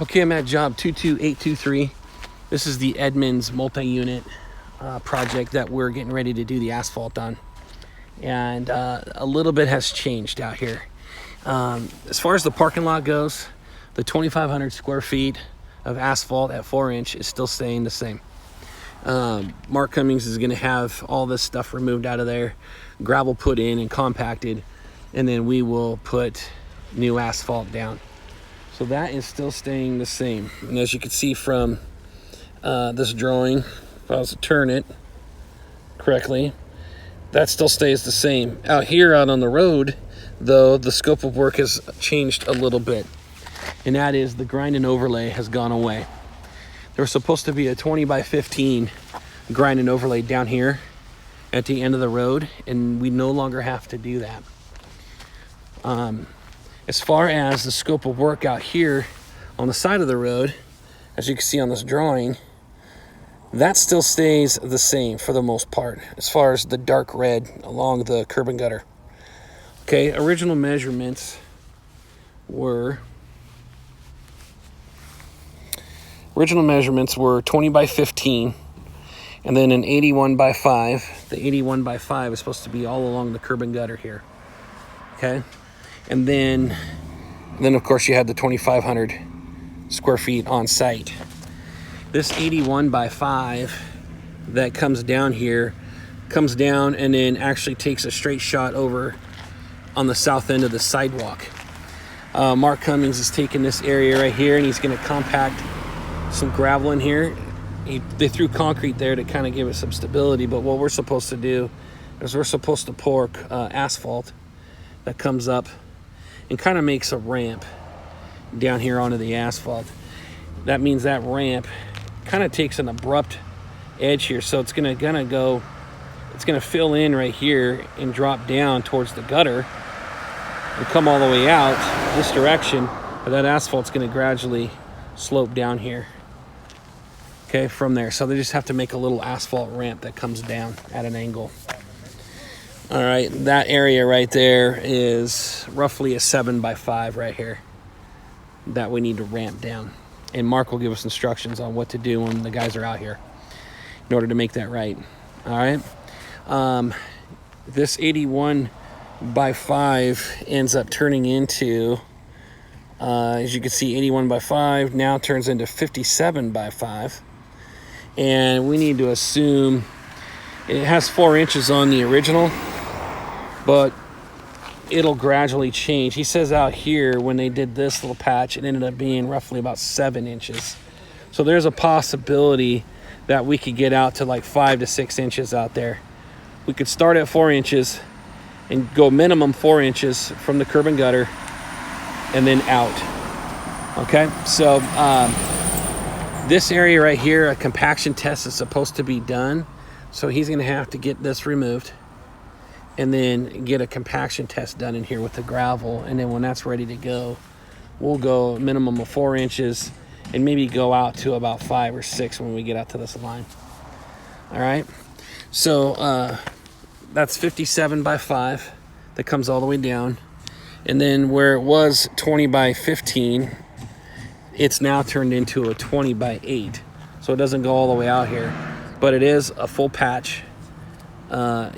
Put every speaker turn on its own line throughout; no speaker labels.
Okay, I'm at job 22823. This is the Edmonds multi-unit project that we're getting ready to do the asphalt on. And a little bit has changed out here. As far as the parking lot goes, the 2,500 square feet of asphalt at 4-inch is still staying the same. Mark Cummings is going to have all this stuff removed out of there, gravel put in and compacted, and then we will put new asphalt down. So that is still staying the same. And as you can see from this drawing, if I was to turn it correctly, that still stays the same. Out here, out on the road, though, the scope of work has changed a little bit. And that is the grind and overlay has gone away. There was supposed to be a 20 by 15 grind and overlay down here at the end of the road, and we no longer have to do that. As far as the scope of work out here on the side of the road, as you can see on this drawing, that still stays the same for the most part, as far as the dark red along the curb and gutter. Okay, original measurements were 20 by 15, and then an 81 by 5. The 81 by 5 is supposed to be all along the curb and gutter here. Okay, and then of course you had the 2,500 square feet on site. This 81 by 5 that comes down here comes down and then actually takes a straight shot over on the south end of the sidewalk. Mark Cummings is taking this area right here and he's going to compact some gravel in here. They threw concrete there to kind of give it some stability, but what we're supposed to do is we're supposed to pour asphalt that comes up and kind of makes a ramp down here onto the asphalt. That means that ramp kind of takes an abrupt edge here, so it's gonna fill in right here and drop down towards the gutter and come all the way out this direction, but that asphalt's gonna gradually slope down here, okay, from there. So they just have to make a little asphalt ramp that comes down at an angle. All right, that area right there is roughly a 7 by 5 right here that we need to ramp down. And Mark will give us instructions on what to do when the guys are out here in order to make that right. All right. This 81 by 5 ends up turning into, as you can see, 81 by 5 now turns into 57 by 5. And we need to assume it has 4 inches on the original, but it'll gradually change. He says out here when they did this little patch, it ended up being roughly about 7 inches. So there's a possibility that we could get out to like 5 to 6 inches out there. We could start at 4 inches and go minimum 4 inches from the curb and gutter and then out. Okay, so this area right here, a compaction test is supposed to be done. So he's gonna have to get this removed and then get a compaction test done in here with the gravel. And then when that's ready to go, we'll go a minimum of 4 inches and maybe go out to about 5 or 6 when we get out to this line. All right, so that's 57 by 5 that comes all the way down. And then where it was 20 by 15, it's now turned into a 20 by 8. So it doesn't go all the way out here, but it is a full patch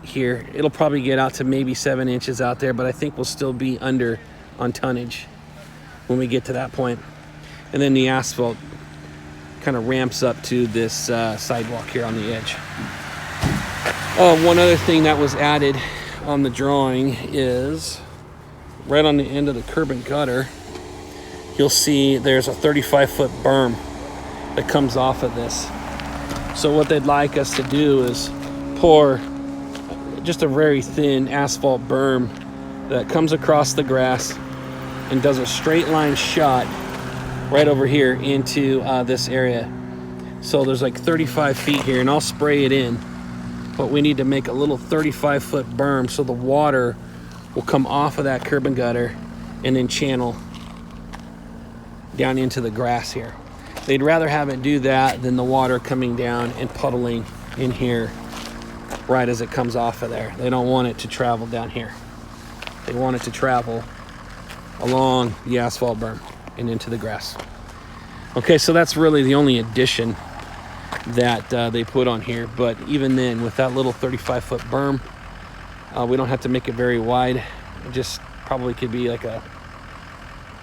here. It'll probably get out to maybe 7 inches out there, but I think we'll still be under on tonnage when we get to that point. And then the asphalt kind of ramps up to this sidewalk here on the edge. One other thing that was added on the drawing is right on the end of the curb and gutter, you'll see there's a 35-foot berm that comes off of this. So what they'd like us to do is pour just a very thin asphalt berm that comes across the grass and does a straight line shot right over here into this area. So there's like 35 feet here, and I'll spray it in, but we need to make a little 35-foot berm so the water will come off of that curb and gutter and then channel down into the grass here. They'd rather have it do that than the water coming down and puddling in here right as it comes off of there. They don't want it to travel down here. They want it to travel along the asphalt berm and into the grass. Okay, so that's really the only addition that they put on here. But even then, with that little 35-foot berm, we don't have to make it very wide. It just probably could be like a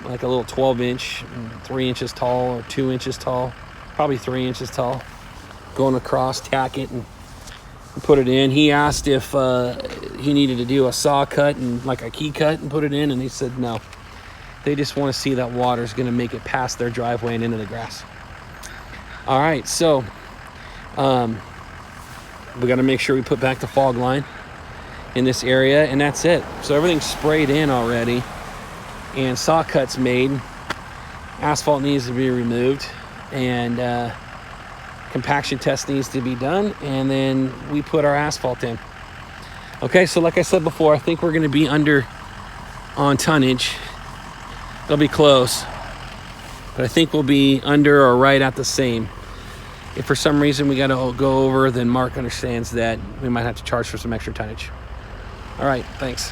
little 12-inch, 3 inches tall or 2 inches tall, probably 3 inches tall. Going across, tack it, and put it in. He asked if he needed to do a saw cut and like a key cut and put it in, and they said no. They just want to see that water's going to make it past their driveway and into the grass. All right, so we got to make sure we put back the fog line in this area, and that's it. So everything's sprayed in already, and saw cuts made. Asphalt needs to be removed, and compaction test needs to be done, and then we put our asphalt in. Okay, so like I said before, I think we're going to be under on tonnage. They'll be close, but I think we'll be under or right at the same. If for some reason we got to go over, then Mark understands that we might have to charge for some extra tonnage. All right, thanks.